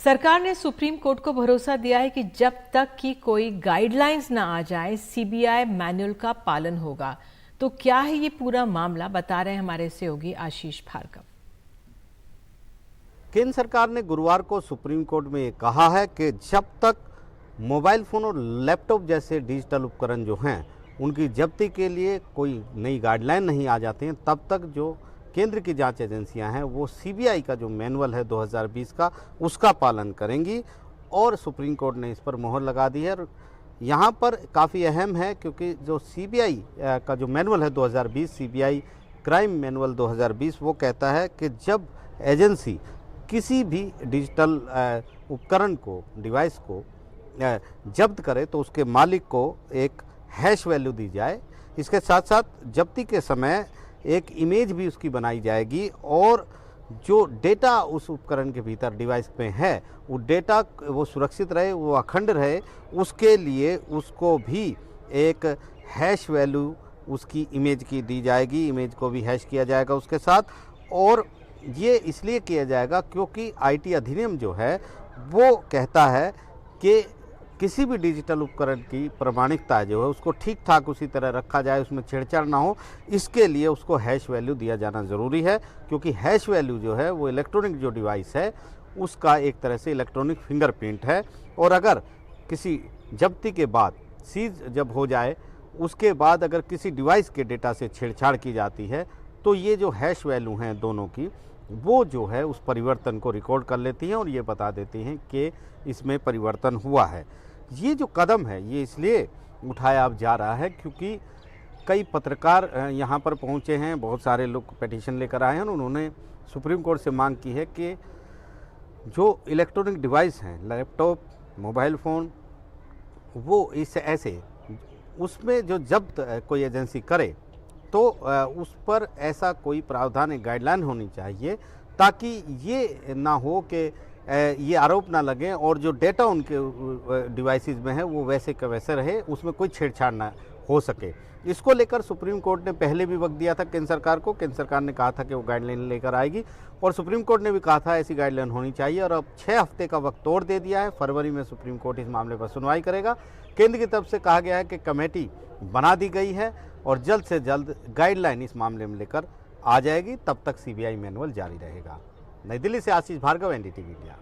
सरकार ने supreme court को भरोसा दिया है कि जब तक कि कोई गाइडलाइंस ना आ जाए सीबीआई मैनुअल का पालन होगा। तो क्या है ये पूरा मामला, बता रहे हैं हमारे सहयोगी आशीष भार्गव। केंद्र सरकार ने गुरुवार को सुप्रीम कोर्ट में कहा है कि जब तक मोबाइल फ़ोन और लैपटॉप जैसे डिजिटल उपकरण जो हैं उनकी जब्ती के लिए कोई नई गाइडलाइन नहीं आ जाती हैं, तब तक जो केंद्र की जांच एजेंसियां हैं वो सीबीआई का जो मैनुअल है 2020 का उसका पालन करेंगी। और सुप्रीम कोर्ट ने इस पर मोहर लगा दी है। और यहाँ पर काफ़ी अहम है क्योंकि जो सीबीआई का जो मैनुअल है 2020 सीबीआई क्राइम मैनुअल 2020 वो कहता है कि जब एजेंसी किसी भी डिजिटल उपकरण को, डिवाइस को जब्त करे तो उसके मालिक को एक हैश वैल्यू दी जाए। इसके साथ साथ जब्ती के समय एक इमेज भी उसकी बनाई जाएगी और जो डेटा उस उपकरण के भीतर डिवाइस में है वो डेटा वो सुरक्षित रहे, वो अखंड रहे, उसके लिए उसको भी एक हैश वैल्यू उसकी इमेज की दी जाएगी। इमेज को भी हैश किया जाएगा उसके साथ। और ये इसलिए किया जाएगा क्योंकि आईटी अधिनियम जो है वो कहता है कि किसी भी डिजिटल उपकरण की प्रामाणिकता जो है उसको ठीक ठाक उसी तरह रखा जाए, उसमें छेड़छाड़ ना हो। इसके लिए उसको हैश वैल्यू दिया जाना ज़रूरी है क्योंकि हैश वैल्यू जो है वो इलेक्ट्रॉनिक जो डिवाइस है उसका एक तरह से इलेक्ट्रॉनिक फिंगरप्रिंट है। और अगर किसी जब्ती के बाद सीज जब हो जाए उसके बाद अगर किसी डिवाइस के डेटा से छेड़छाड़ की जाती है तो ये जो हैश वैल्यू हैं दोनों की वो जो है उस परिवर्तन को रिकॉर्ड कर लेती हैं और ये बता देती हैं कि इसमें परिवर्तन हुआ है। ये जो कदम है ये इसलिए उठाया अब जा रहा है क्योंकि कई पत्रकार यहाँ पर पहुँचे हैं, बहुत सारे लोग पिटीशन लेकर आए हैं और उन्होंने सुप्रीम कोर्ट से मांग की है कि जो इलेक्ट्रॉनिक डिवाइस हैं, लैपटॉप, मोबाइल फ़ोन, वो इस ऐसे उसमें जो जब्त कोई एजेंसी करे तो उस पर ऐसा कोई प्रावधान, एक गाइडलाइन होनी चाहिए ताकि ये ना हो कि ये आरोप ना लगे और जो डेटा उनके डिवाइसेस में है वो वैसे का वैसे रहे, उसमें कोई छेड़छाड़ ना हो सके। इसको लेकर सुप्रीम कोर्ट ने पहले भी वक्त दिया था केंद्र सरकार को। केंद्र सरकार ने कहा था कि वो गाइडलाइन लेकर आएगी और सुप्रीम कोर्ट ने भी कहा था ऐसी गाइडलाइन होनी चाहिए। और अब 6 हफ्ते का वक्त और दे दिया है। फरवरी में सुप्रीम कोर्ट इस मामले पर सुनवाई करेगा। केंद्र की तरफ से कहा गया है कि कमेटी बना दी गई है और जल्द से जल्द गाइडलाइन इस मामले में लेकर आ जाएगी। तब तक सीबीआई मैनुअल जारी रहेगा। नई दिल्ली से आशीष भार्गव, एनडीटीवी इंडिया।